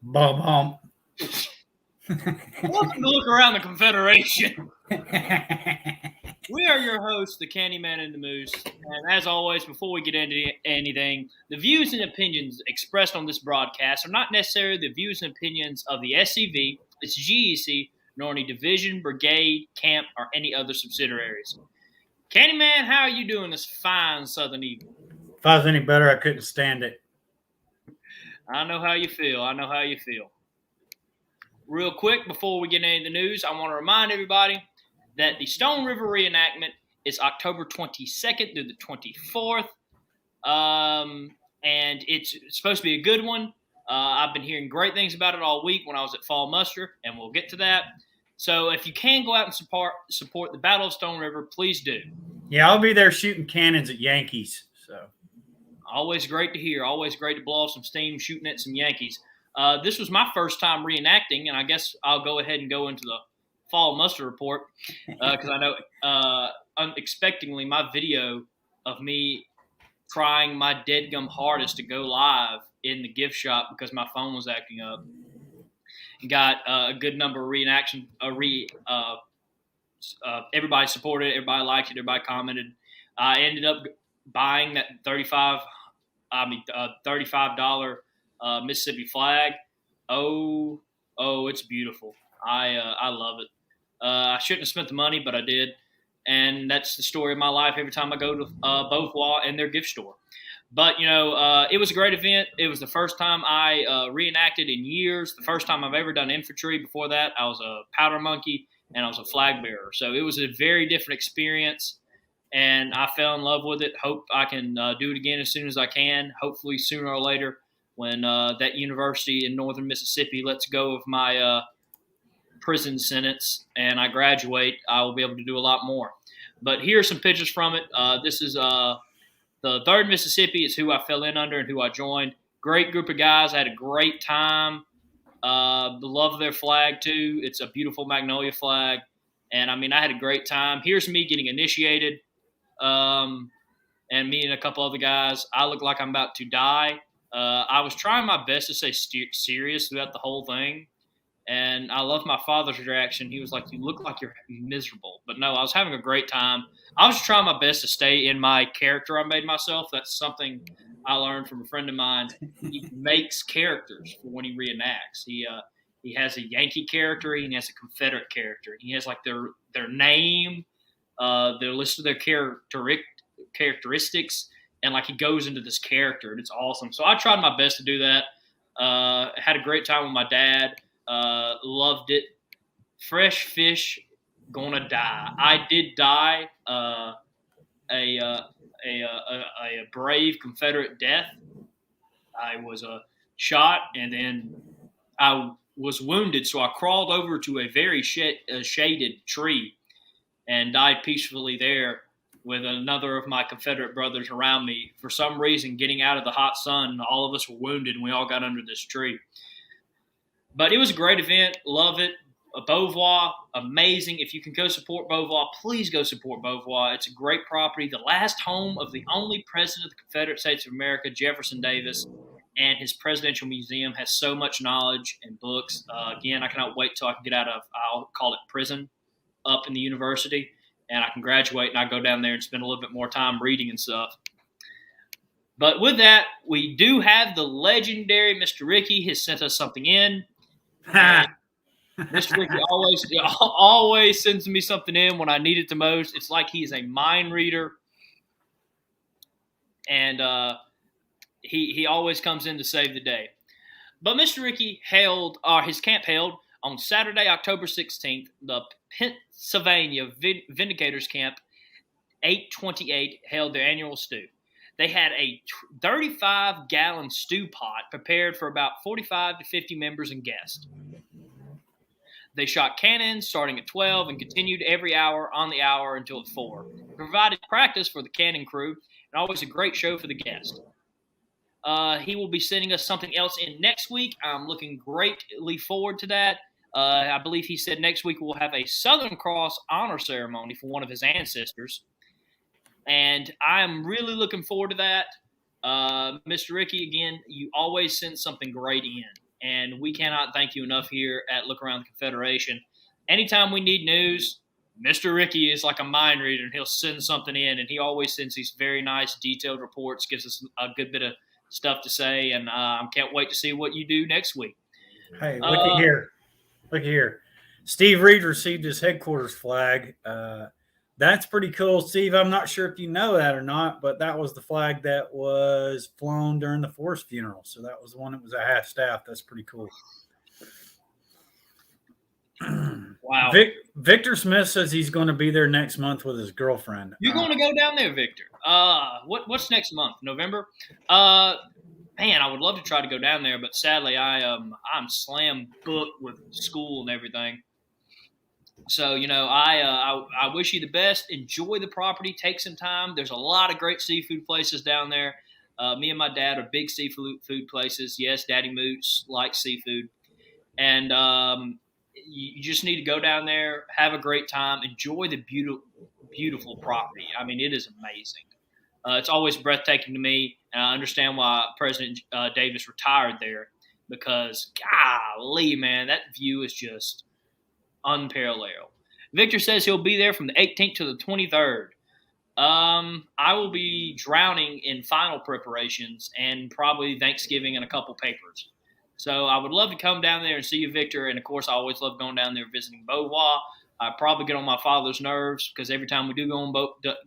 Bum. Welcome to Look Around the Confederation. We are your hosts, the Candyman and the Moose. And as always, before we get into anything, the views and opinions expressed on this broadcast are not necessarily the views and opinions of the SCV, its GEC, nor any division, brigade, camp, or any other subsidiaries. Candyman, how are you doing this fine southern evening? If I was any better, I couldn't stand it. I know how you feel. Real quick, before we get into the news, I want to remind everybody that the Stone River reenactment is October 22nd through the 24th. And it's supposed to be a good one. I've been hearing great things about it all week when I was at Fall Muster, and we'll get to that. So if you can go out and support the Battle of Stone River, please do. Yeah, I'll be there shooting cannons at Yankees. So always great to hear. Always great to blow off some steam shooting at some Yankees. This was my first time reenacting, and I guess I'll go ahead and go into the Fall Muster report because I know unexpectedly my video of me trying my deadgum hardest to go live in the gift shop because my phone was acting up. Got a good number of reenaction. Everybody supported it. Everybody liked it. Everybody commented. I ended up buying that $35 Mississippi flag. Oh, it's beautiful. I love it. I shouldn't have spent the money, but I did. And that's the story of my life every time I go to Beauvoir and their gift store. But, it was a great event. It was the first time I reenacted in years. The first time I've ever done infantry. Before that, I was a powder monkey and I was a flag bearer. So it was a very different experience. And I fell in love with it. Hope I can do it again as soon as I can. Hopefully sooner or later when that university in northern Mississippi lets go of my prison sentence and I graduate, I will be able to do a lot more. But here are some pictures from it. This is the 3rd Mississippi. It's who I fell in under and who I joined. Great group of guys. I had a great time. Love their flag, too. It's a beautiful magnolia flag. And, I had a great time. Here's me getting initiated. And me and a couple other guys. I look like I'm about to die. I was trying my best to stay serious throughout the whole thing. And I love my father's reaction. He was like, "You look like you're miserable." But no, I was having a great time. I was trying my best to stay in my character I made myself. That's something I learned from a friend of mine. He makes characters for when he reenacts. He has a Yankee character. He has a Confederate character. He has like their name, their list of their characteristics, and like he goes into this character, and it's awesome. So I tried my best to do that. Had a great time with my dad. Loved it. Fresh fish, gonna die. I did die a brave Confederate death. I was shot, and then I was wounded, so I crawled over to a very shaded tree and died peacefully there with another of my Confederate brothers around me. For some reason, getting out of the hot sun, all of us were wounded, and we all got under this tree. But it was a great event. Love it. Beauvoir, amazing. If you can go support Beauvoir, please go support Beauvoir. It's a great property. The last home of the only president of the Confederate States of America, Jefferson Davis, and his presidential museum has so much knowledge and books. Again, I cannot wait till I can get out of, I'll call it prison, up in the university, and I can graduate and I go down there and spend a little bit more time reading and stuff. But with that, we do have the legendary Mr. Ricky has sent us something in. Mr. Ricky always sends me something in when I need it the most. It's like he's a mind reader, and he always comes in to save the day. But Mr. Ricky his camp held on Saturday, October 16th, the Pennsylvania Vindicators Camp 828 held their annual stew. They had a 35-gallon stew pot prepared for about 45 to 50 members and guests. They shot cannons starting at 12 and continued every hour on the hour until at 4. It provided practice for the cannon crew and always a great show for the guests. He will be sending us something else in next week. I'm looking greatly forward to that. I believe he said next week we'll have a Southern Cross honor ceremony for one of his ancestors. And I'm really looking forward to that. Mr. Ricky, again, you always send something great in. and we cannot thank you enough here at Look Around the Confederation. Anytime we need news, Mr. Ricky is like a mind reader, and he'll send something in, and he always sends these very nice, detailed reports, gives us a good bit of stuff to say, and I can't wait to see what you do next week. Hey, look at here. Look here. Steve Reed received his headquarters flag. That's pretty cool, Steve. I'm not sure if you know that or not, but that was the flag that was flown during the Forrest funeral. So that was the one that was at half staff. That's pretty cool. Wow. Victor Smith says he's going to be there next month with his girlfriend. You're going to go down there, Victor. What's next month? November? Man, I would love to try to go down there, but sadly, I'm slam booked with school and everything. So, I wish you the best. Enjoy the property. Take some time. There's a lot of great seafood places down there. Me and my dad are big seafood places. Yes, Daddy Moots likes seafood. And you just need to go down there, have a great time, enjoy the beautiful property. I mean, it is amazing. It's always breathtaking to me, and I understand why President Davis retired there, because, golly, man, that view is just unparalleled. Victor says he'll be there from the 18th to the 23rd. I will be drowning in final preparations and probably Thanksgiving and a couple papers. So I would love to come down there and see you, Victor. And, of course, I always love going down there visiting Beauvoir. I probably get on my father's nerves because every time we do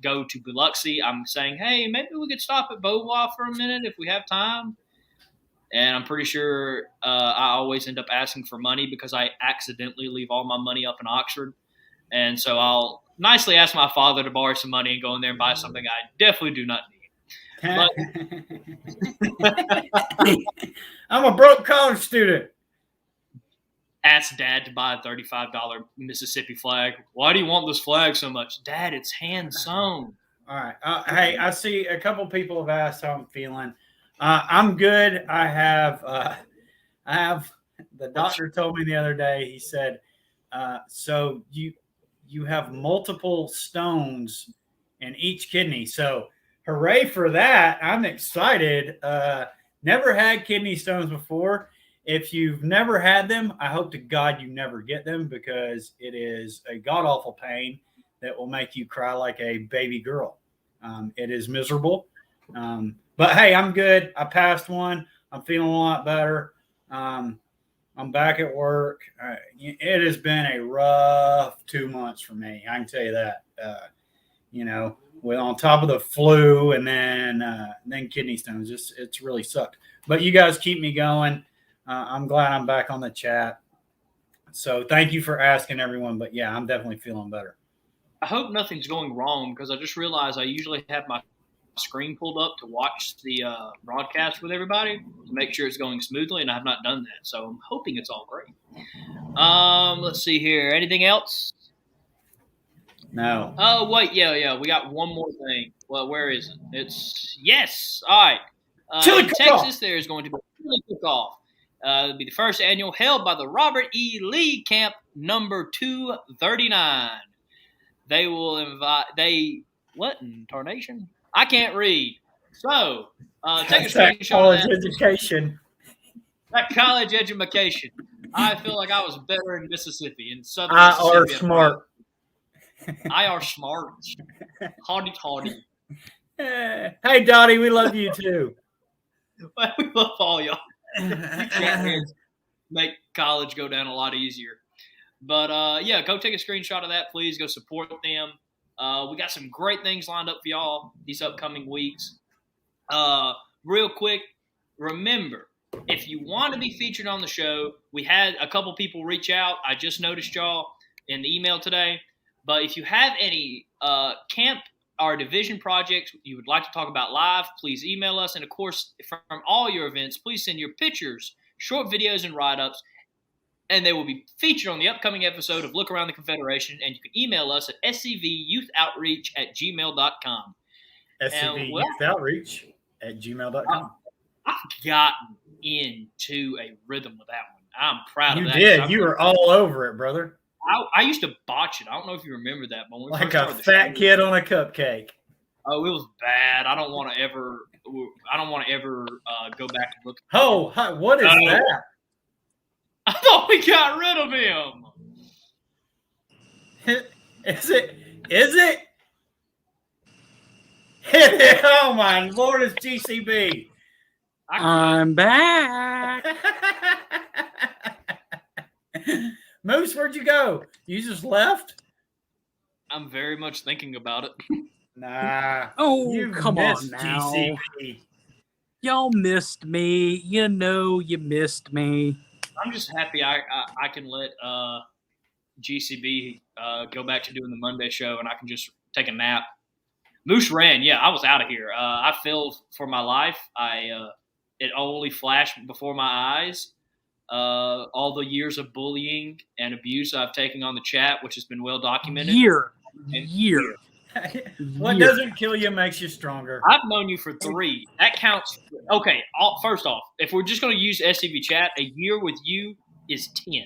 go to Biloxi, I'm saying, hey, maybe we could stop at Beauvoir for a minute if we have time. And I'm pretty sure I always end up asking for money because I accidentally leave all my money up in Oxford. And so I'll nicely ask my father to borrow some money and go in there and buy something I definitely do not need. But, I'm a broke college student. Ask Dad to buy a $35 Mississippi flag. Why do you want this flag so much? Dad, it's hand sewn. All right. Hey, I see a couple people have asked how I'm feeling. I'm good. I have the doctor told me the other day, he said, so you have multiple stones in each kidney. So hooray for that. I'm excited. Never had kidney stones before. If you've never had them, I hope to God you never get them, because it is a god-awful pain that will make you cry like a baby girl. It is miserable. But, hey, I'm good. I passed one. I'm feeling a lot better. I'm back at work. It has been a rough 2 months for me. I can tell you that. With on top of the flu and then kidney stones, it's really sucked. But you guys keep me going. I'm glad I'm back on the chat. So thank you for asking, everyone. But, yeah, I'm definitely feeling better. I hope nothing's going wrong, because I just realized I usually have my screen pulled up to watch the broadcast with everybody to make sure it's going smoothly, and I have not done that. So I'm hoping it's all great. Let's see here. Anything else? No. Oh, wait. Yeah. We got one more thing. Well, where is it? Yes. All right. In Texas, there is going to be a chili cook-off. It'll be the first annual, held by the Robert E. Lee Camp number 239. They will invite what in tarnation? I can't read. So take a screenshot college of that. education. That college education. I feel like I was better in Mississippi, in southern I Mississippi. are smart. I are smart. Howdy. Hey, Dottie, we love you too. Well, we love all y'all. You can't make college go down a lot easier. But, go take a screenshot of that, please. Go support them. We got some great things lined up for y'all these upcoming weeks. Real quick, remember, if you want to be featured on the show, we had a couple people reach out. I just noticed y'all in the email today. But if you have any camp or division projects you would like to talk about live, please email us. And, of course, from all your events, please send your pictures, short videos, and write-ups. And they will be featured on the upcoming episode of Look Around the Confederation. And you can email us at scvyouthoutreach@gmail.com. scvyouthoutreach@gmail.com. I've gotten into a rhythm with that one. I'm proud of that. You did. You were all over it, brother. I used to botch it. I don't know if you remember that. But when we like a fat kid on a cupcake. Oh, it was bad. I don't want to ever go back and look. Oh, what is that? I thought we got rid of him. Is it? Is it? Oh my Lord, it's GCB. I'm back. Moose, where'd you go? You just left? I'm very much thinking about it. Nah. Oh, You come on missed now. GCB. Y'all missed me. You know you missed me. I'm just happy I can let GCB go back to doing the Monday show, and I can just take a nap. Moose ran. Yeah, I was out of here. I fell for my life. It only flashed before my eyes. All the years of bullying and abuse I've taken on the chat, which has been well documented. Year. What doesn't kill you makes you stronger. I've known you for 3. That counts. Okay, first off, if we're just going to use SCV chat, a year with you is 10.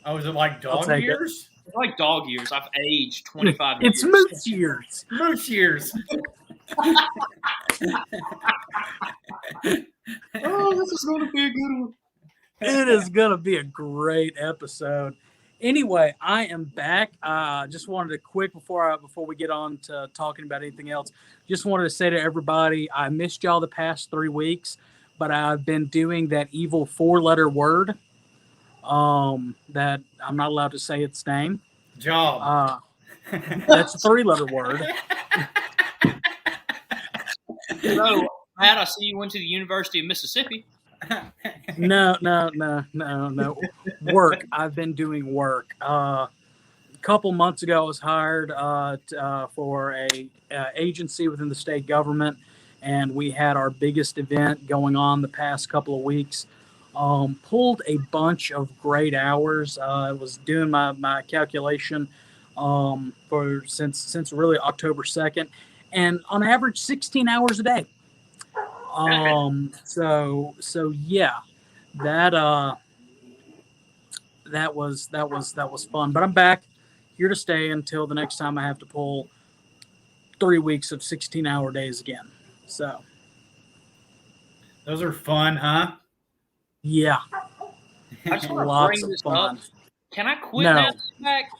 Oh, is it like dog years? It's like dog years. I've aged 25 years. It's moose years. Moose years. Oh, this is going to be a good one. It is going to be a great episode. Anyway, I am back. Just wanted to quick before we get on to talking about anything else. Just wanted to say to everybody, I missed y'all the past 3 weeks, but I've been doing that evil 4-letter word. That I'm not allowed to say its name. Job. That's a 3-letter word. So, Matt, I see you went to the University of Mississippi. No. Work. I've been doing work. A couple months ago, I was hired for a agency within the state government, and we had our biggest event going on the past couple of weeks. Pulled a bunch of great hours. I was doing my calculation since really October 2nd, and on average 16 hours a day. So yeah, that was fun. But I'm back here to stay until the next time I have to pull 3 weeks of 16-hour days again. So those are fun, huh? Yeah. I just want to Lots bring of this fun. up. Can I quit No. now? Back?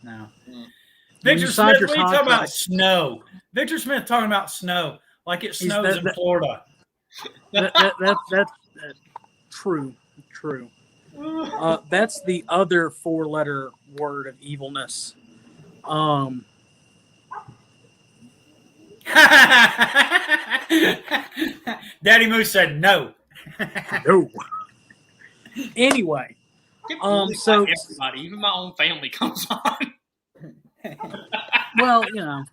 No. Victor Smith, what are you talking about? Snow. Victor Smith talking about snow like it snows in Florida. That's true. That's the other 4-letter word of evilness. Daddy Moose said no. No. Anyway, so everybody, even my own family, comes on. Well, you know,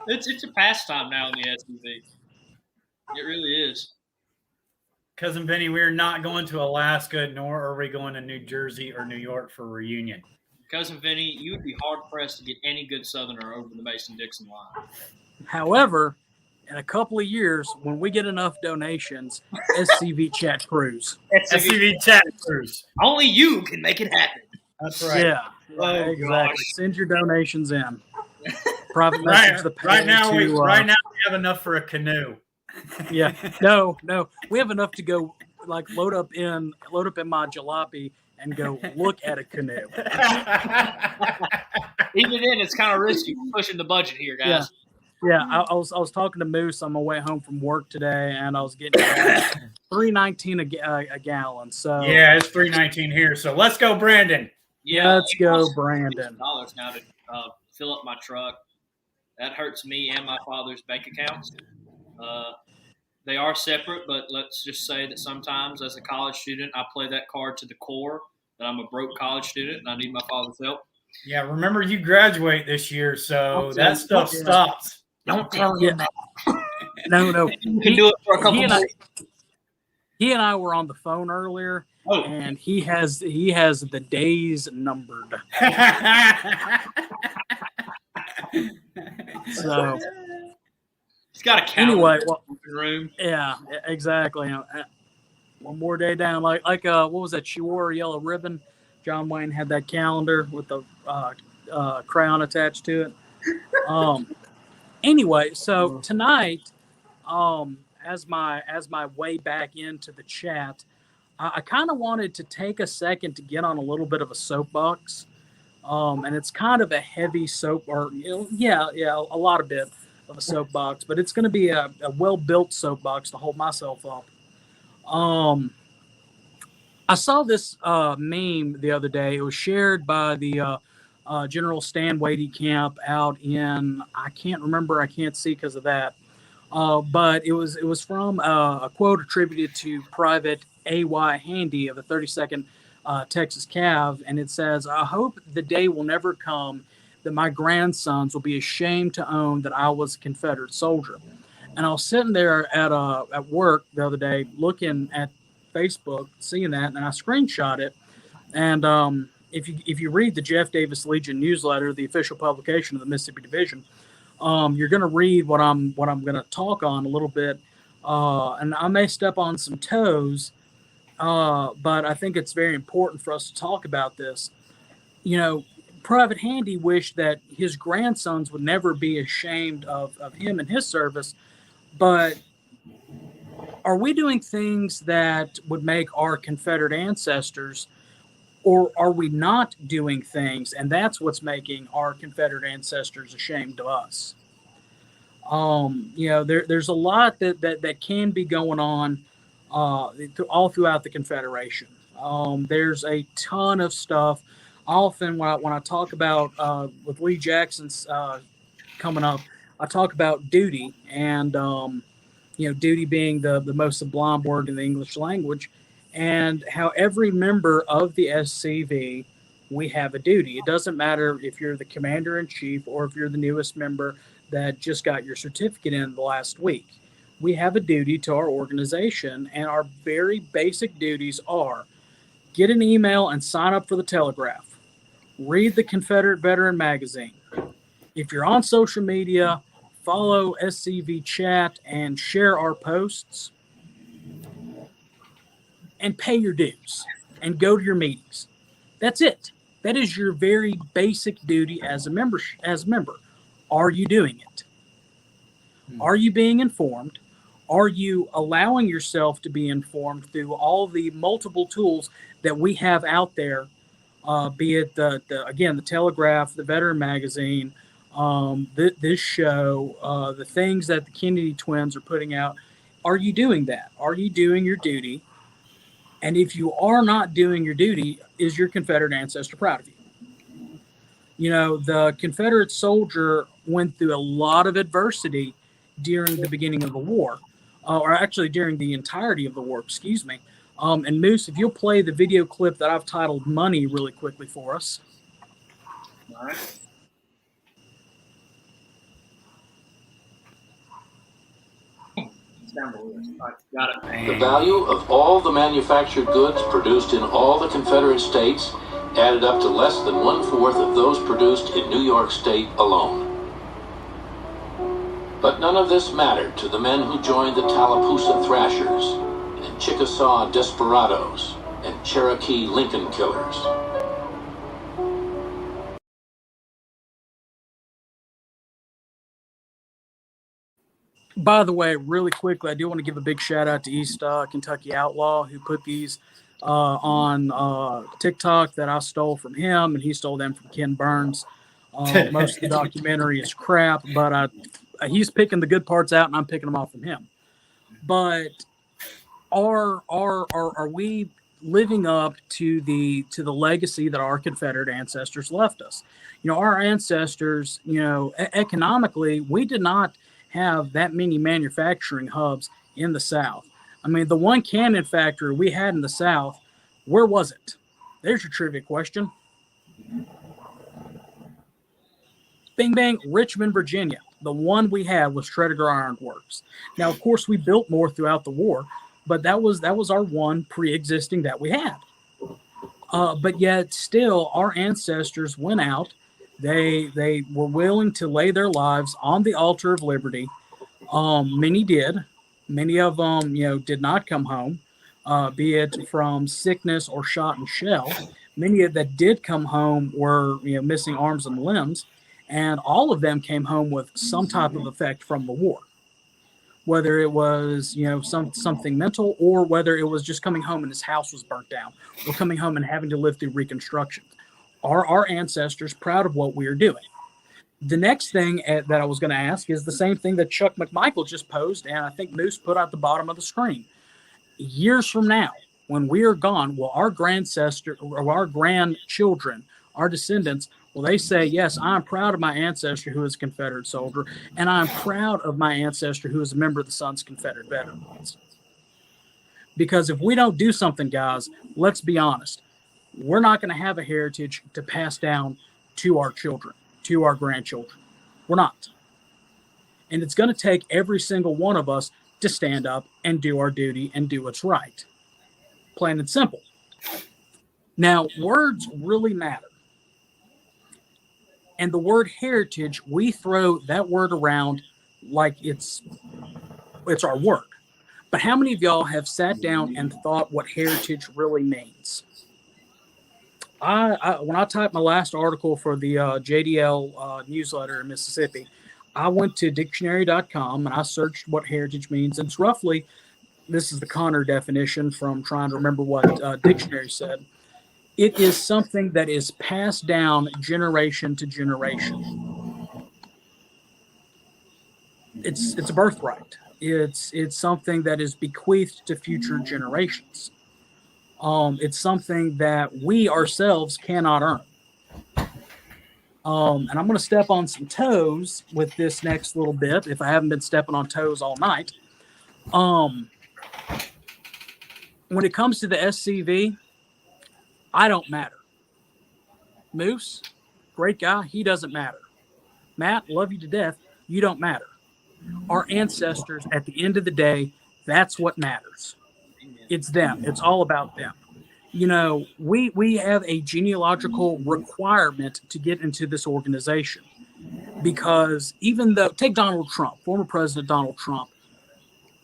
it's a pastime now in the SUV. It really is. Cousin Benny, we're not going to Alaska, nor are we going to New Jersey or New York for a reunion. Cousin Vinny, you would be hard-pressed to get any good Southerner over the Mason-Dixon line. However, in a couple of years, when we get enough donations, SCV Chat Cruise. SCV Chat Cruise. Only you can make it happen. That's right. Yeah, exactly. Gosh. Send your donations in. Private message the page right now we have enough for a canoe. Yeah. No. We have enough to go load up in my jalopy and go look at a canoe. Even then, it's kind of risky pushing the budget here, guys. Yeah. I was talking to Moose on my way home from work today, and I was getting $3.19 a gallon. So yeah, it's $3.19 here. So let's go, Brandon. Yeah, let's go, Brandon. $6 now to fill up my truck. That hurts me and my father's bank accounts. They are separate, but let's just say that sometimes as a college student, I play that card to the core, that I'm a broke college student and I need my father's help. Yeah, remember you graduate this year, so that stuff stops. Don't tell him that. No. You can do it for a couple months. He and I were on the phone earlier, and he has the days numbered. So he's got a calendar. Anyway, room. Yeah, exactly. One more day down, like what was that? She wore a yellow ribbon. John Wayne had that calendar with the crayon attached to it. Anyway, so tonight, as my way back into the chat, I kind of wanted to take a second to get on a little bit of a soapbox, and it's kind of a heavy soap, or a lot of bit of a soapbox, but it's going to be a well built soapbox to hold myself up. I saw this meme the other day. It was shared by the General Stan Wadey camp out in, I can't remember, I can't see because of that. But it was from a quote attributed to Private A.Y. Handy of the 32nd Texas Cav, and it says, "I hope the day will never come that my grandsons will be ashamed to own that I was a Confederate soldier." And I was sitting there at work the other day looking at Facebook, seeing that, and I screenshot it. And if you read the Jeff Davis Legion newsletter, the official publication of the Mississippi Division, you're going to read what I'm going to talk on a little bit, and I may step on some toes, but I think it's very important for us to talk about this. You know, Private Handy wished that his grandsons would never be ashamed of him and his service, but are we doing things that would make our Confederate ancestors, or are we not doing things, and that's what's making our Confederate ancestors ashamed of us? There's a lot that can be going on all throughout the Confederation. There's a ton of stuff. Often when I talk about with Lee Jackson's coming up, I talk about duty, and duty being the most sublime word in the English language, and how every member of the SCV, we have a duty. It doesn't matter if you're the commander in chief or if you're the newest member that just got your certificate in the last week. We have a duty to our organization, and our very basic duties are: get an email and sign up for the Telegraph, read the Confederate Veteran Magazine. If you're on social media, follow SCV Chat and share our posts, and pay your dues and go to your meetings. That's it. That is your very basic duty as a member. Are you doing it? Are you being informed? Are you allowing yourself to be informed through all the multiple tools that we have out there, be it the Telegraph, the Veteran Magazine, this show, the things that the Kennedy twins are putting out? Are you doing that? Are you doing your duty? And if you are not doing your duty, is your Confederate ancestor proud of you? You know, the Confederate soldier went through a lot of adversity during the beginning of the war, or actually during the entirety of the war, excuse me. And Moose, if you'll play the video clip that I've titled Money really quickly for us. All right. Got it. The value of all the manufactured goods produced in all the Confederate states added up to less than 1/4 of those produced in New York State alone. But none of this mattered to the men who joined the Tallapoosa Thrashers and Chickasaw Desperados and Cherokee Lincoln Killers. By the way, really quickly, I do want to give a big shout out to East Kentucky Outlaw, who put these on TikTok that I stole from him, and he stole them from Ken Burns. Most of the documentary is crap, but he's picking the good parts out, and I'm picking them off from him. But are we living up to the legacy that our Confederate ancestors left us? You know, our ancestors, economically, we did not have that many manufacturing hubs in the South. I mean, the one cannon factory we had in the South, where was it? There's your trivia question. Bing, bang, Richmond, Virginia. The one we had was Tredegar Iron Works. Now, of course, we built more throughout the war, but that was our one pre-existing that we had. But yet still, our ancestors went out. They were willing to lay their lives on the altar of liberty. Many did. Many of them, did not come home, be it from sickness or shot and shell. Many that did come home were, missing arms and limbs, and all of them came home with some type of effect from the war. whether it was, something mental, or whether it was just coming home and his house was burnt down, or coming home and having to live through Reconstruction. Are our ancestors proud of what we are doing? The next thing that I was going to ask is the same thing that Chuck McMichael just posed, and I think Moose put at the bottom of the screen. Years from now, when we are gone, will our grandchildren, our descendants, will they say, yes, I'm proud of my ancestor who is a Confederate soldier, and I'm proud of my ancestor who is a member of the Sons of Confederate Veterans? Because if we don't do something, guys, let's be honest, we're not going to have a heritage to pass down to our children, to our grandchildren. We're not. And it's going to take every single one of us to stand up and do our duty and do what's right. Plain and simple. Now, words really matter. And the word heritage, we throw that word around like it's our word. But how many of y'all have sat down and thought what heritage really means? When I typed my last article for the JDL newsletter in Mississippi, I went to dictionary.com and I searched what heritage means. And it's roughly, this is the Connor definition from trying to remember what dictionary said. It is something that is passed down generation to generation. It's a birthright. It's something that is bequeathed to future generations. It's something that we ourselves cannot earn. And I'm going to step on some toes with this next little bit, if I haven't been stepping on toes all night. When it comes to the SCV, I don't matter. Moose, great guy, he doesn't matter. Matt, love you to death, you don't matter. Our ancestors, at the end of the day, that's what matters. It's them. It's all about them. We have a genealogical requirement to get into this organization, because even though, take Donald Trump, former President Donald Trump,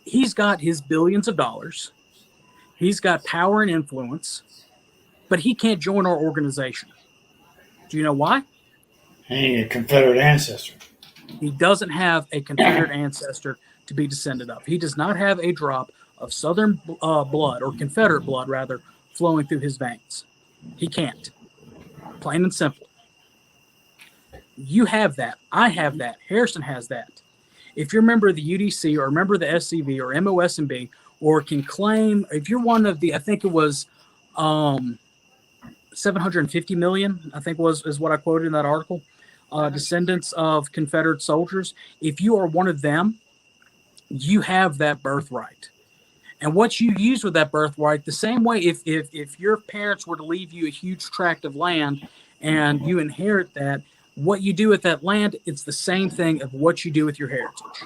he's got his billions of dollars, he's got power and influence, but he can't join our organization. Do you know why? He ain't a Confederate ancestor. He doesn't have a Confederate ancestor to be descended of. He does not have a drop of Southern blood, or Confederate blood, rather, flowing through his veins. He can't. Plain and simple. You have that. I have that. Harrison has that. If you're a member of the UDC or a member of the SCV or MOSMB, or can claim, if you're one of the, I think it was 750 million, I think is what I quoted in that article, descendants of Confederate soldiers. If you are one of them, you have that birthright. And what you use with that birthright, the same way if your parents were to leave you a huge tract of land and you inherit that, what you do with that land, it's the same thing of what you do with your heritage.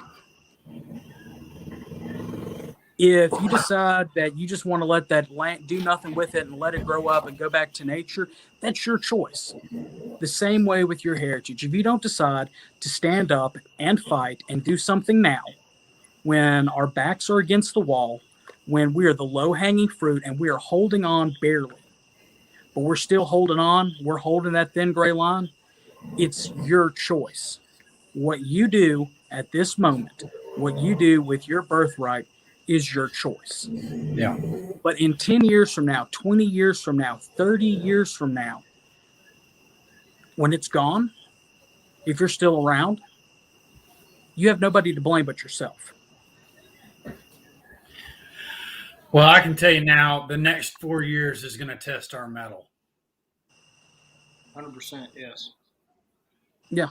If you decide that you just want to let that land, do nothing with it and let it grow up and go back to nature, that's your choice. The same way with your heritage. If you don't decide to stand up and fight and do something now, when our backs are against the wall, when we are the low-hanging fruit and we are holding on barely, but we're still holding on, we're holding that thin gray line, it's your choice. What you do at this moment, what you do with your birthright, is your choice. Yeah. But in 10 years from now, 20 years from now, 30 years from now, when it's gone, if you're still around, you have nobody to blame but yourself. Well, I can tell you now, the next 4 years is going to test our mettle. 100%, yes. Yeah.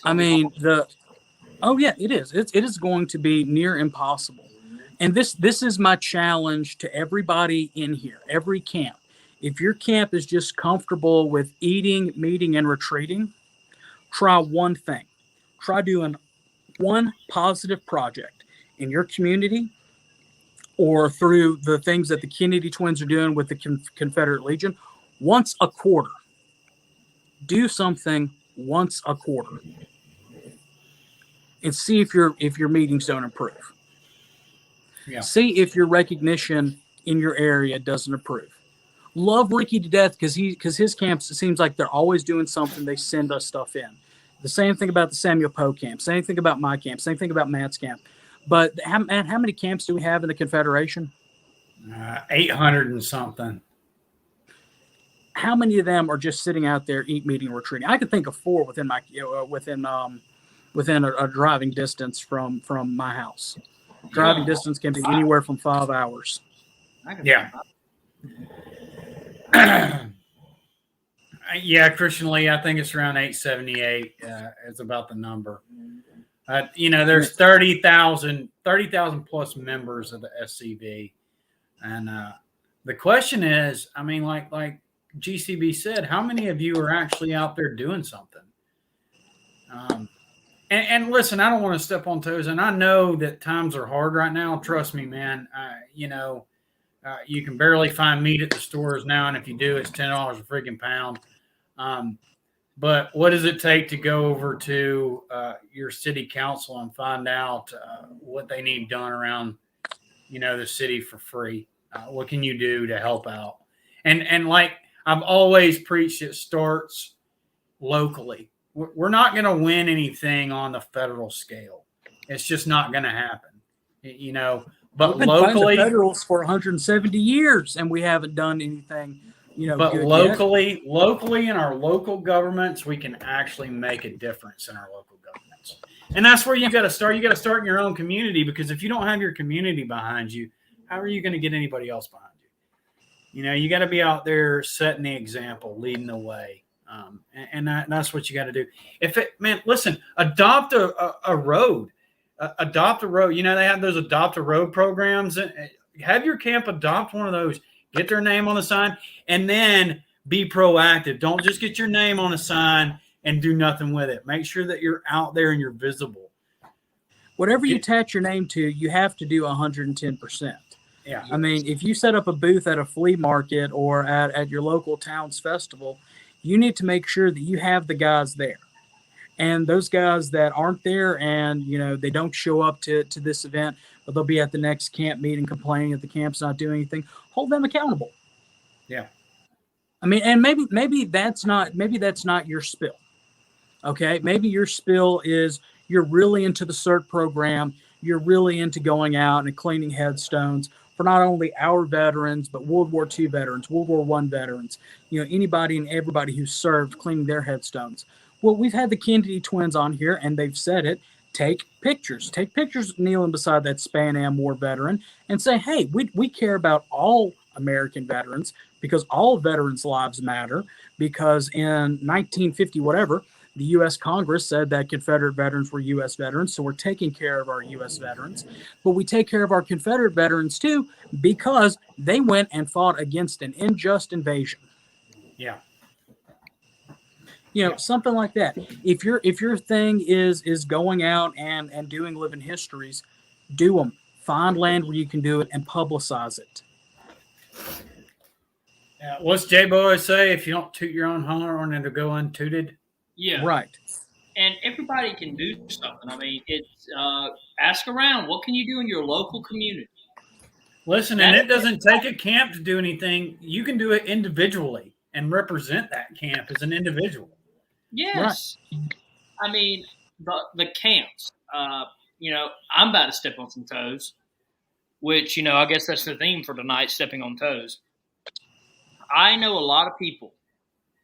I mean, it is. It is going to be near impossible. And this is my challenge to everybody in here, every camp. If your camp is just comfortable with eating, meeting, and retreating, try one thing. Try doing one positive project in your community, or through the things that the Kennedy twins are doing with the Confederate Legion, once a quarter. Do something once a quarter, and see if your meetings don't improve. Yeah. See if your recognition in your area doesn't improve. Love Ricky to death because his camps, it seems like they're always doing something. They send us stuff in. The same thing about the Samuel Poe camp. Same thing about my camp. Same thing about Matt's camp. But how many camps do we have in the Confederation? 800 and something. How many of them are just sitting out there, meeting, retreating? I could think of 4 within my within a driving distance from my house. Driving distance can be anywhere from 5 hours. Yeah. Yeah, Christian Lee, I think it's around 878 is about the number. There's 30,000 plus members of the SCV. And the question is, I mean, like GCB said, how many of you are actually out there doing something? And listen, I don't want to step on toes, and I know that times are hard right now. Trust me, man. You can barely find meat at the stores now, and if you do, it's $10 a freaking pound. But what does it take to go over to your city council and find out what they need done around, the city for free? What can you do to help out? And like I've always preached, it starts locally. We're not going to win anything on the federal scale. It's just not going to happen, But We've been locally, fighting the federals for 170 years, and we haven't done anything. But good locally in our local governments, we can actually make a difference in our local governments. And that's where you got to start. You got to start in your own community, because if you don't have your community behind you, how are you going to get anybody else behind you? You got to be out there setting the example, leading the way. And that's what you got to do. Listen, adopt a road. Adopt a road. They have those adopt a road programs. Have your camp adopt one of those. Get their name on the sign, and then be proactive. Don't just get your name on a sign and do nothing with it. Make sure that you're out there and you're visible. Whatever you attach your name to, you have to do 110%. Yeah. I mean, if you set up a booth at a flea market or at your local town's festival, you need to make sure that you have the guys there. And those guys that aren't there and, they don't show up to this event, but they'll be at the next camp meeting complaining that the camp's not doing anything, hold them accountable. Yeah. I mean, and maybe that's not your spill. Okay. Maybe your spill is you're really into the CERT program. You're really into going out and cleaning headstones for not only our veterans, but World War II veterans, World War I veterans, anybody and everybody who served, cleaning their headstones. Well, we've had the Kennedy twins on here, and they've said it. Take pictures kneeling beside that Span Am War veteran and say, hey, we care about all American veterans, because all veterans' lives matter, because in 1950 whatever, the U.S. Congress said that Confederate veterans were U.S. veterans, so we're taking care of our U.S. veterans. But we take care of our Confederate veterans too, because they went and fought against an unjust invasion. Yeah. Something like that. If your thing is going out and doing living histories, do them. Find land where you can do it and publicize it. What's J-Bo always say? If you don't toot your own horn, it'll go untooted. Yeah. Right. And everybody can do something. I mean, it's ask around. What can you do in your local community? Listen, and it doesn't take a camp to do anything. You can do it individually and represent that camp as an individual. Yes. Right. I mean, the camps, I'm about to step on some toes, which, I guess that's the theme for tonight, stepping on toes. I know a lot of people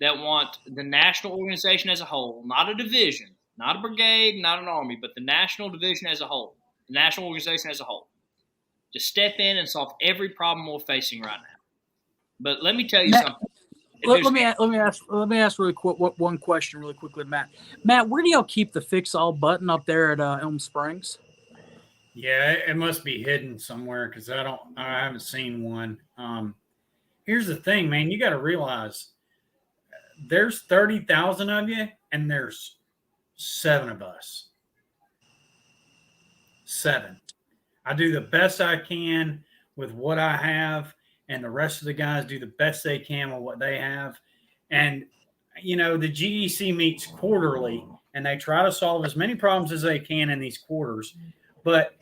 that want the national organization as a whole, not a division, not a brigade, not an army, but the national division as a whole, the national organization as a whole, to step in and solve every problem we're facing right now. But let me tell you something. Let me ask really quick one question really quickly, Matt. Matt, where do y'all keep the Fix All button up there at Elm Springs? Yeah, it must be hidden somewhere, because I haven't seen one. Here's the thing, man. You got to realize there's 30,000 of you, and there's 7 of us. 7. I do the best I can with what I have, and the rest of the guys do the best they can with what they have. And, the GEC meets quarterly, and they try to solve as many problems as they can in these quarters. But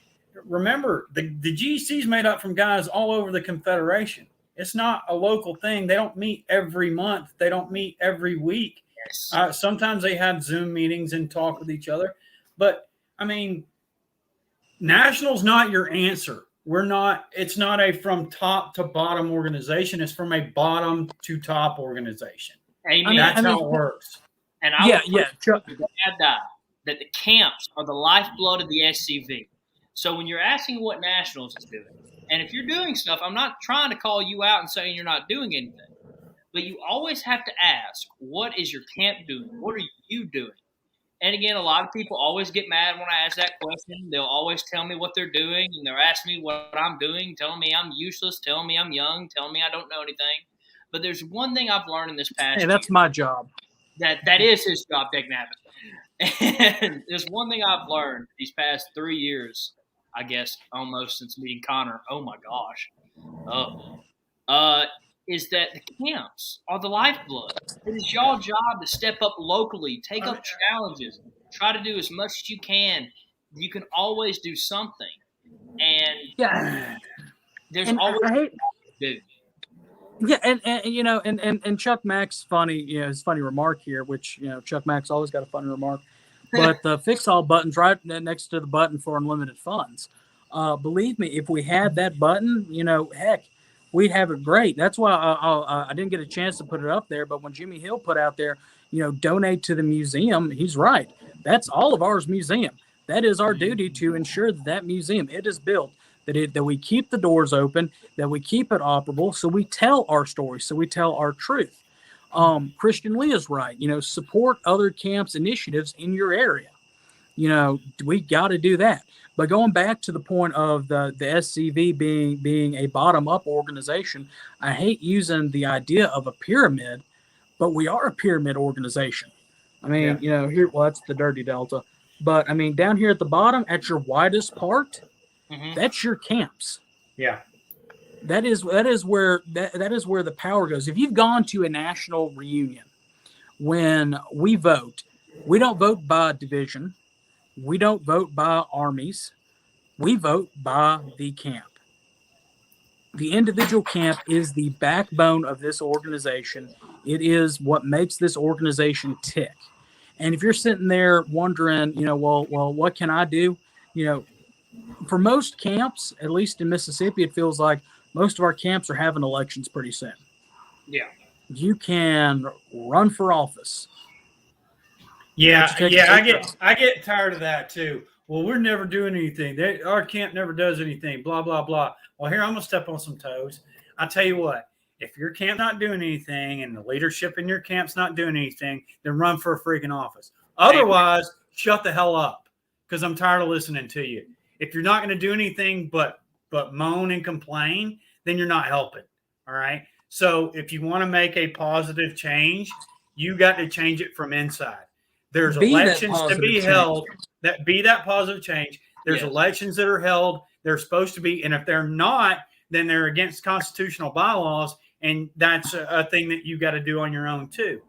remember, the GEC is made up from guys all over the Confederation. It's not a local thing. They don't meet every month. They don't meet every week. Yes. Sometimes they have Zoom meetings and talk with each other. But, I mean, National's not your answer. It's not a from top to bottom organization. It's from a bottom to top organization. Amen. That's how it works. And I Yeah, would yeah. Chuck, that the camps are the lifeblood of the SCV. So when you're asking what Nationals is doing, and if you're doing stuff, I'm not trying to call you out and saying you're not doing anything, but you always have to ask, what is your camp doing? What are you doing? And again, a lot of people always get mad when I ask that question. They'll always tell me what they're doing, and they'll ask me what I'm doing, telling me I'm useless, telling me I'm young, telling me I don't know anything. But there's one thing I've learned in this past hey, that's year. my job. That is his job, Dick Navin. And there's one thing I've learned these past 3 years, I guess, almost since meeting Connor. Oh my gosh. Is that the camps are the lifeblood. It is your job to step up locally, take up challenges, try to do as much as you can. You can always do something. And Yeah. there's And always I hate, to do. yeah, and you know, and Chuck Mack's funny, you know, his funny remark here, which, you know, Chuck Mack's always got a funny remark. But the fix all button's right next to the button for unlimited funds. Believe me, if we had that button, you know, heck, we'd have it great. That's why I didn't get a chance to put it up there. But when Jimmy Hill put out there, you know, donate to the museum, he's right. That's all of ours museum. That is our duty to ensure that that museum, it is built, that we keep the doors open, that we keep it operable, so we tell our story, so we tell our truth. Christian Lee is right. You know, support other camps' initiatives in your area. You know, we got to do that. But going back to the point of the SCV being a bottom up organization, I hate using the idea of a pyramid, but we are a pyramid organization. I mean, Yeah. you know, here, well, that's the dirty delta. But I mean, down here at the bottom, at your widest part, that's your camps. Yeah. That is where the power goes. If you've gone to a national reunion, when we vote, we don't vote by division, we don't vote by armies, we vote by the camp. The individual camp is the backbone of this organization. It is what makes this organization tick. And if you're sitting there wondering, you know, well, what can I do? You know, for most camps, at least in Mississippi, it feels like most of our camps are having elections pretty soon. Yeah. You can run for office. Yeah, I get tired of that too. Well, we're never doing anything. Our camp never does anything. Blah blah blah. Well, here I'm gonna step on some toes. I tell you what, if your camp not doing anything and the leadership in your camp's not doing anything, then run for a freaking office. Otherwise, shut the hell up, because I'm tired of listening to you. If you're not going to do anything but moan and complain, then you're not helping. All right. So if you want to make a positive change, you got to change it from inside. There's elections to be held that be that positive change. There's elections that are held. They're supposed to be, and if they're not, then they're against constitutional bylaws, and that's a thing that you got to do on your own too.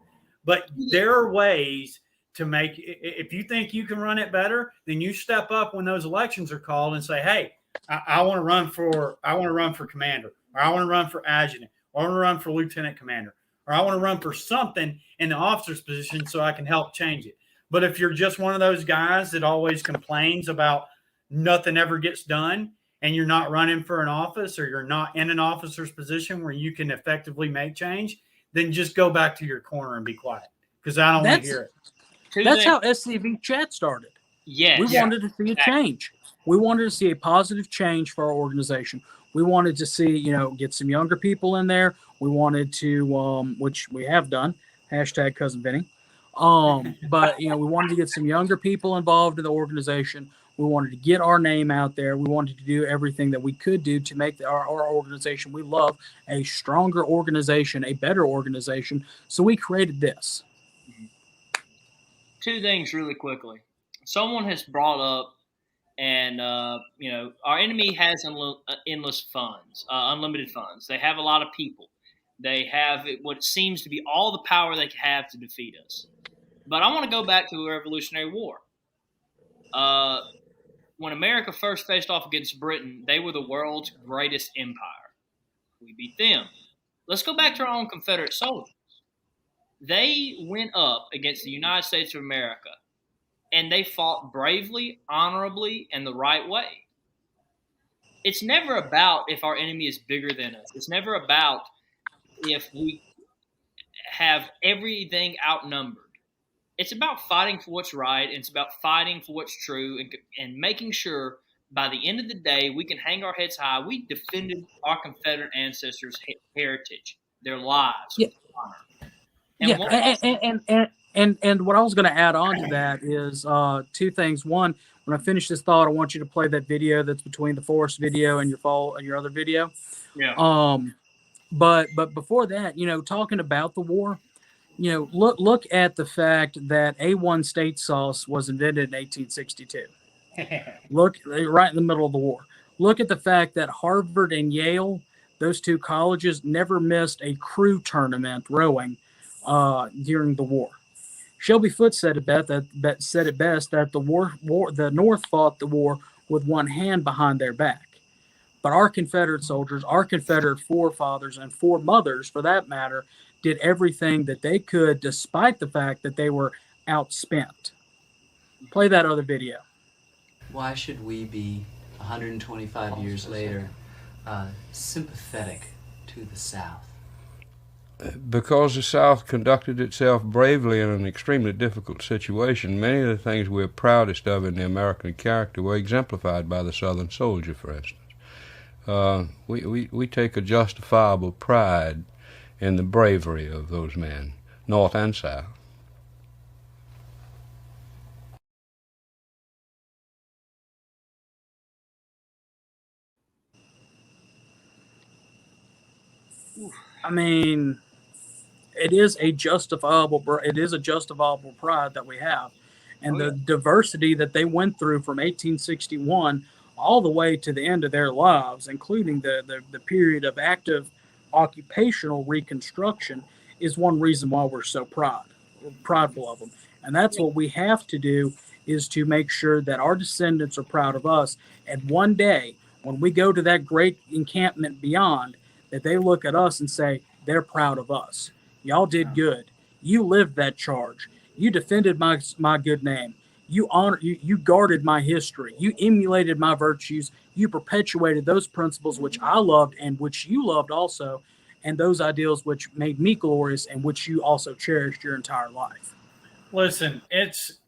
But there are ways to make. If you think you can run it better, then you step up when those elections are called and say, "Hey, I want to run for commander, or I want to run for adjutant, or I want to run for lieutenant commander, or I want to run for something in the officer's position so I can help change it." But if you're just one of those guys that always complains about nothing ever gets done, and you're not running for an office, or you're not in an officer's position where you can effectively make change, then just go back to your corner and be quiet, because I don't want to hear it. That's how SCV chat started. Yes. We wanted to see a change. We wanted to see a positive change for our organization. We wanted to see, you know, get some younger people in there. We wanted to, which we have done, hashtag Cousin Vinny. But, you know, we wanted to get some younger people involved in the organization. We wanted to get our name out there. We wanted to do everything that we could do to make our organization we love a stronger organization, a better organization. So we created this. Two things really quickly. Someone has brought up, and you know, our enemy has endless funds, unlimited funds. They have a lot of people. They have what seems to be all the power they have to defeat us. But I want to go back to the Revolutionary War. When America first faced off against Britain, they were the world's greatest empire. We beat them. Let's go back to our own Confederate soldiers. They went up against the United States of America and they fought bravely, honorably, and the right way. It's never about if our enemy is bigger than us. It's never about if we have everything outnumbered. It's about fighting for what's right, and it's about fighting for what's true, and making sure by the end of the day we can hang our heads high. We defended our Confederate ancestors' heritage, their lives, Yeah. with honor. And what I was going to add on to that is two things. One, when I finish this thought, I want you to play that video that's between the Forest video and your other video. Yeah. But before that, talking about the war, look at the fact that A1 steak sauce was invented in 1862. Look right in the middle of the war. Look at the fact that Harvard and Yale, those two colleges, never missed a crew tournament rowing during the war. Shelby Foote said it best that the North fought the war with one hand behind their back. But our Confederate soldiers, our Confederate forefathers and foremothers, for that matter, did everything that they could despite the fact that they were outspent. Play that other video. Why should we be, 125 years later, sympathetic to the South? Because the South conducted itself bravely in an extremely difficult situation. Many of the things we're proudest of in the American character were exemplified by the Southern soldier, for instance. We take a justifiable pride in the bravery of those men, North and South. I mean, it is a justifiable pride that we have, and the diversity that they went through from 1861 all the way to the end of their lives, including the period of active occupational reconstruction, is one reason why we're so prideful of them. And that's what we have to do, is to make sure that our descendants are proud of us. And one day, when we go to that great encampment beyond, that they look at us and say, they're proud of us. Y'all did good. You lived that charge. You defended my good name. You guarded my history. You emulated my virtues. You perpetuated those principles which I loved and which you loved also, and those ideals which made me glorious and which you also cherished your entire life. Listen, it's,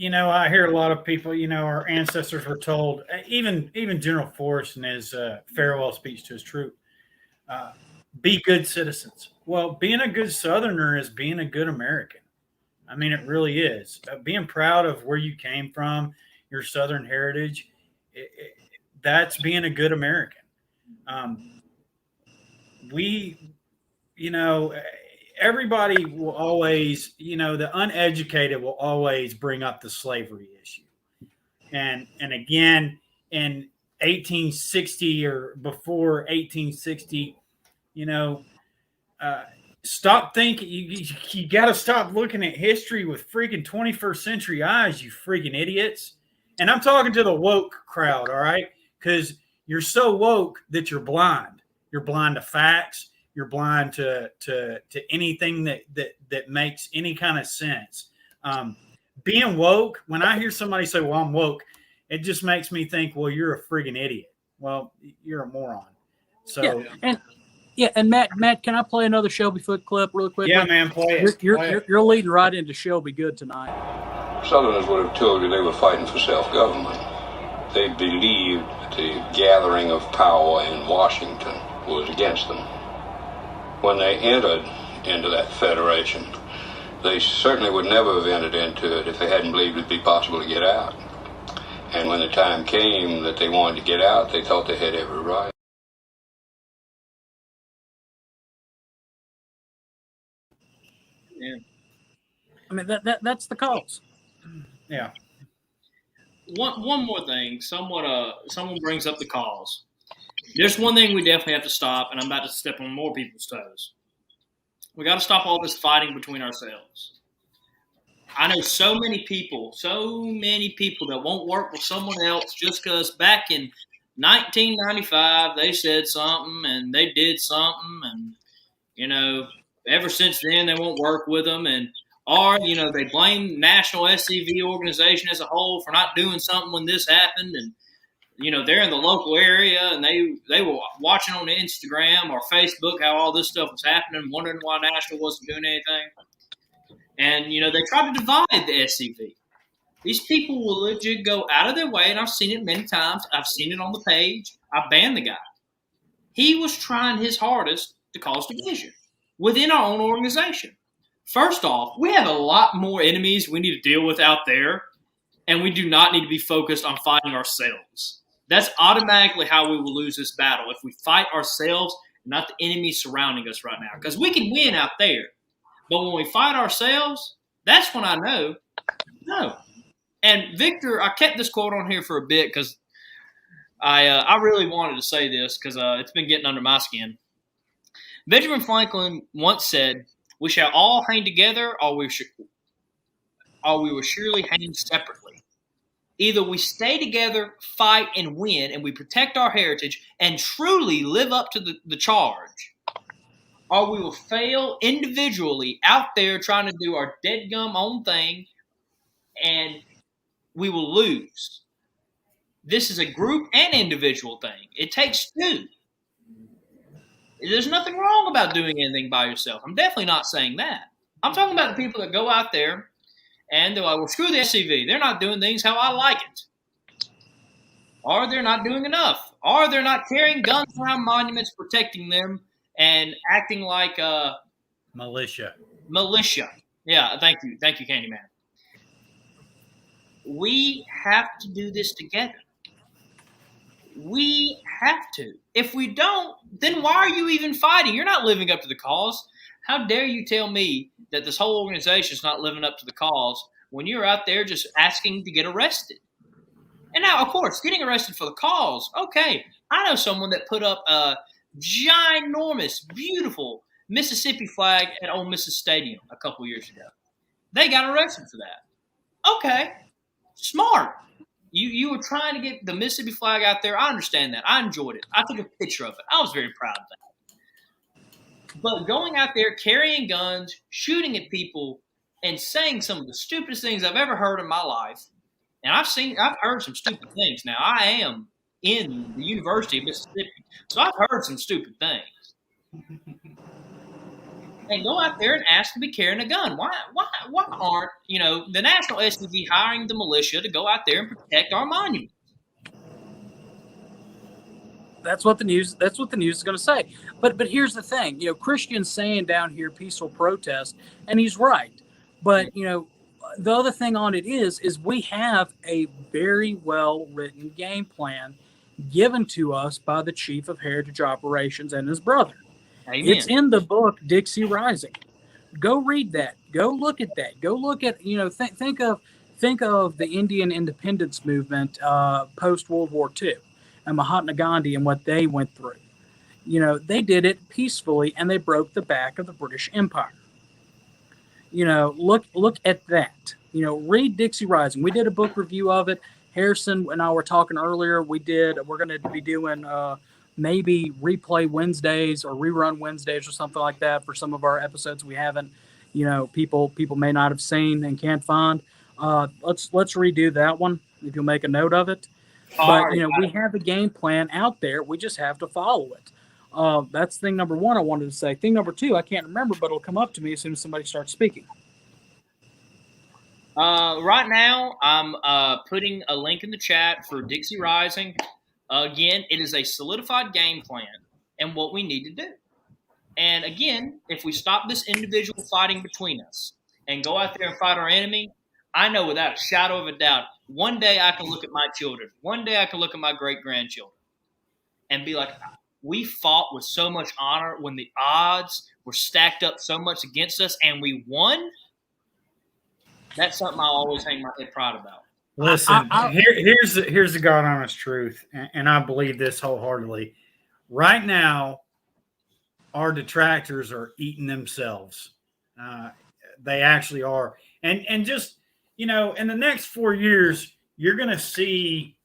I hear a lot of people, our ancestors were told, even General Forrest in his farewell speech to his troop, be good citizens. Well, being a good Southerner is being a good American. I mean, it really is. Being proud of where you came from, your Southern heritage, that's being a good American. Everybody will always, the uneducated will always bring up the slavery issue. And again, in 1860 or before 1860, stop thinking. You got to stop looking at history with freaking 21st century eyes, you freaking idiots. And I'm talking to the woke crowd, all right? Because you're so woke that you're blind. You're blind to facts. You're blind to anything that makes any kind of sense. Being woke, when I hear somebody say, well, I'm woke, it just makes me think, well, you're a friggin' idiot. Well, you're a moron. So and Matt, can I play another Shelby Foote clip real quick? Yeah, man, play it. You're leading right into Shelby good tonight. Southerners would have told you they were fighting for self-government. They believed the gathering of power in Washington was against them. When they entered into that federation, they certainly would never have entered into it if they hadn't believed it'd be possible to get out. And when the time came that they wanted to get out, they thought they had every right. Yeah. I mean, that's the cause. Yeah. One more thing. Someone brings up the cause. There's one thing we definitely have to stop, and I'm about to step on more people's toes. We got to stop all this fighting between ourselves. I know so many people that won't work with someone else just because back in 1995 they said something and they did something, and ever since then they won't work with them. And Or, they blame National SCV organization as a whole for not doing something when this happened. And, they're in the local area and they were watching on Instagram or Facebook how all this stuff was happening, wondering why National wasn't doing anything. And, they tried to divide the SCV. These people will legit go out of their way, and I've seen it many times. I've seen it on the page. I banned the guy. He was trying his hardest to cause division within our own organization. First off, we have a lot more enemies we need to deal with out there, and we do not need to be focused on fighting ourselves. That's automatically how we will lose this battle, if we fight ourselves, not the enemies surrounding us right now. Because we can win out there, but when we fight ourselves, that's when I know, no. And Victor, I kept this quote on here for a bit because I really wanted to say this because it's been getting under my skin. Benjamin Franklin once said, "We shall all hang together, or we will surely hang separately. Either we stay together, fight, and win, and we protect our heritage and truly live up to the charge, or we will fail individually out there trying to do our deadgum own thing, and we will lose. This is a group and individual thing. It takes two. There's nothing wrong about doing anything by yourself. I'm definitely not saying that. I'm talking about the people that go out there and they're like, well, screw the SCV. They're not doing things how I like it. Or they're not doing enough. Or they're not carrying guns around monuments, protecting them, and acting like militia. Yeah, thank you, Candyman. We have to do this together. We have to. If we don't, then why are you even fighting? You're not living up to the cause. How dare you tell me that this whole organization is not living up to the cause when you're out there just asking to get arrested? And now, of course, getting arrested for the cause, okay. I know someone that put up a ginormous, beautiful Mississippi flag at Ole Miss Stadium a couple years ago. They got arrested for that. Okay. Smart. You were trying to get the Mississippi flag out there. I understand that. I enjoyed it. I took a picture of it. I was very proud of that. But going out there, carrying guns, shooting at people, and saying some of the stupidest things I've ever heard in my life, and I've heard some stupid things. Now, I am in the University of Mississippi, so I've heard some stupid things. And go out there and ask to be carrying a gun. Why aren't, the National SCV hiring the militia to go out there and protect our monuments? That's what the news is going to say. But here's the thing, Christian's saying down here peaceful protest, and he's right. But the other thing on it is we have a very well written game plan given to us by the Chief of Heritage Operations and his brother. Amen. It's in the book Dixie Rising. Go read that. Go look at that. Go look at think of the Indian independence movement post World War II and Mahatma Gandhi and what they went through. They did it peacefully and they broke the back of the British Empire. Look at that. Read Dixie Rising. We did a book review of it. Harrison and I were talking earlier. We're going to be doing maybe replay Wednesdays or rerun Wednesdays or something like that for some of our episodes we haven't, people may not have seen and can't find. Let's redo that one if you'll make a note of it. But we have a game plan out there. We just have to follow it. That's thing number one I wanted to say. Thing number two, I can't remember, but it'll come up to me as soon as somebody starts speaking. Right now, I'm putting a link in the chat for Dixie Rising. Again, it is a solidified game plan and what we need to do. And again, if we stop this individual fighting between us and go out there and fight our enemy, I know without a shadow of a doubt, one day I can look at my children, one day I can look at my great-grandchildren and be like, we fought with so much honor when the odds were stacked up so much against us and we won. That's something I'll always hang my head proud about. Listen, here's the God honest truth, and I believe this wholeheartedly. Right now, our detractors are eating themselves. They actually are, and just in the next 4 years, you're going to see.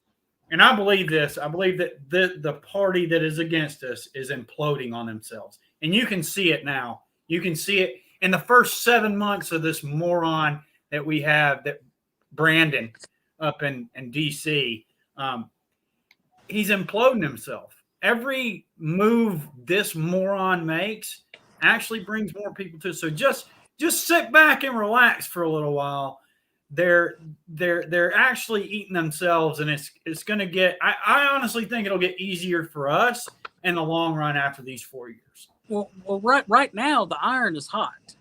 And I believe this. I believe that the party that is against us is imploding on themselves, and you can see it now. You can see it, in the first 7 months of this moron that we have, that Brandon up in DC, he's imploding himself. Every move this moron makes actually brings more people to it. So just sit back and relax for a little while. They're actually eating themselves, and it's going to get. I honestly think it'll get easier for us in the long run after these 4 years. Well, right now the iron is hot.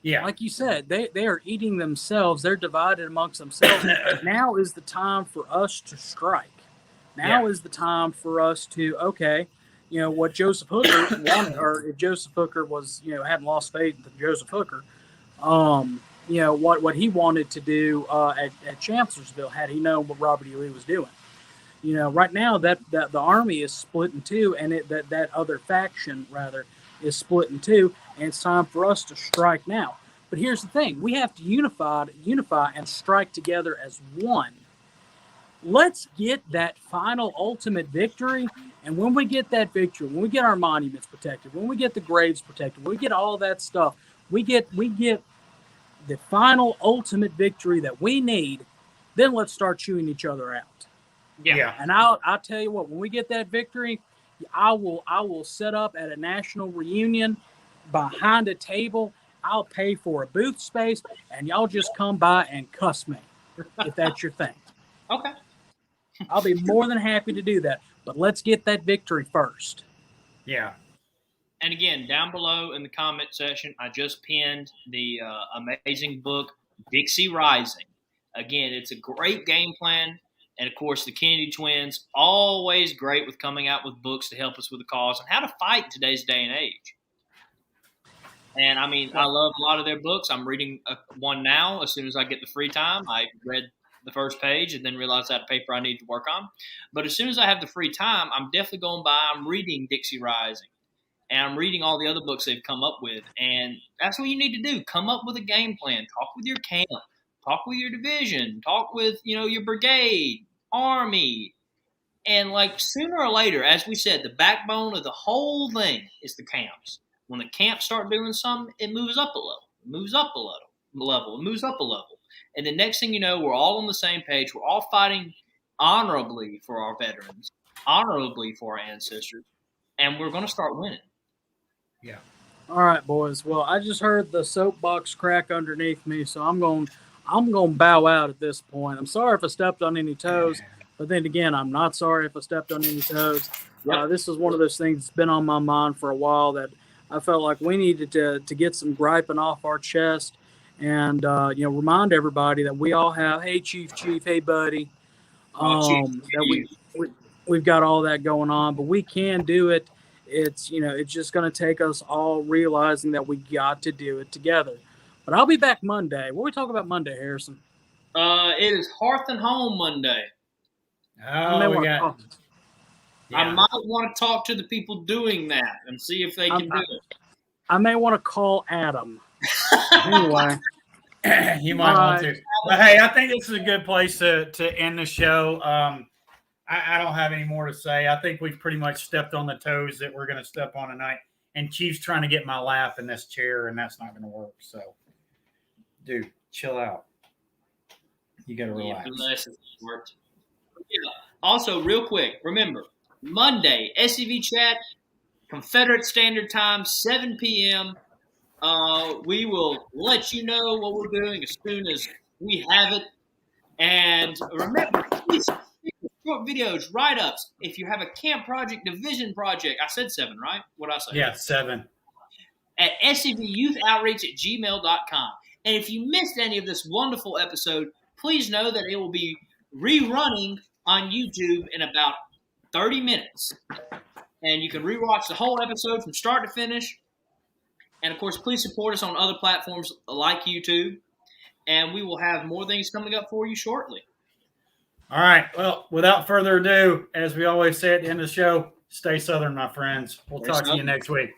Yeah, like you said, they are eating themselves. They're divided amongst themselves. Now is the time for us to strike. Now is the time for us to, okay, what Joseph Hooker wanted, or if Joseph Hooker was, hadn't lost faith in Joseph Hooker, what he wanted to do at Chancellorsville, had he known what Robert E. Lee was doing. Right now that the army is split in two, and that other faction rather is split in two, and it's time for us to strike now. But here's the thing: we have to unify and strike together as one. Let's get that final ultimate victory, and when we get that victory, when we get our monuments protected, when we get the graves protected, when we get all that stuff, we get the final ultimate victory that we need, then let's start chewing each other out. Yeah. And I'll tell you what, when we get that victory, I will set up at a national reunion behind a table. I'll pay for a booth space, and y'all just come by and cuss me if that's your thing. Okay. I'll be more than happy to do that. But let's get that victory first. Yeah. And again, down below in the comment section, I just pinned the amazing book, Dixie Rising. Again, it's a great game plan. And, of course, the Kennedy twins, always great with coming out with books to help us with the cause and how to fight in today's day and age. And, I mean, I love a lot of their books. I'm reading one now as soon as I get the free time. I read the first page and then realized I had a paper I need to work on. But as soon as I have the free time, I'm definitely going by. I'm reading Dixie Rising. And I'm reading all the other books they've come up with. And that's what you need to do. Come up with a game plan. Talk with your camp. Talk with your division. Talk with, your brigade, army. And, sooner or later, as we said, the backbone of the whole thing is the camps. When the camps start doing something, it moves up a level. It moves up a level. It moves up a level. And the next thing you know, we're all on the same page. We're all fighting honorably for our veterans, honorably for our ancestors, and we're going to start winning. Yeah. All right, boys. Well, I just heard the soapbox crack underneath me, so I'm going to bow out at this point. I'm sorry if I stepped on any toes, but then again, I'm not sorry if I stepped on any toes. Yep. This is one of those things that's been on my mind for a while that I felt like we needed to get some griping off our chest. And, remind everybody that we all have, hey, Chief, hey, buddy, that we've got all that going on, but we can do it. It's, it's just going to take us all realizing that we got to do it together. But I'll be back Monday. What are we talking about Monday, Harrison? It is Hearth and Home Monday. Oh, we got. I might want to talk to the people doing that and see if they can do it. I may want to call Adam. Anyway, you might want to. But hey, I think this is a good place to end the show. I don't have any more to say. I think we've pretty much stepped on the toes that we're going to step on tonight. And Chief's trying to get my lap in this chair, and that's not going to work. So, dude, chill out. You got to relax. Yeah. Also, real quick, remember, Monday, SCV chat, Confederate Standard Time, 7 p.m. We will let you know what we're doing as soon as we have it. And remember, please, short videos, write-ups. If you have a camp project, division project, I said 7, right? What did I say? Yeah, 7. At scvyouthoutreach@gmail.com. And if you missed any of this wonderful episode, please know that it will be rerunning on YouTube in about 30 minutes. And you can rewatch the whole episode from start to finish. And, of course, please support us on other platforms like YouTube. And we will have more things coming up for you shortly. All right. Well, without further ado, as we always say at the end of the show, stay Southern, my friends. We'll talk to you next week.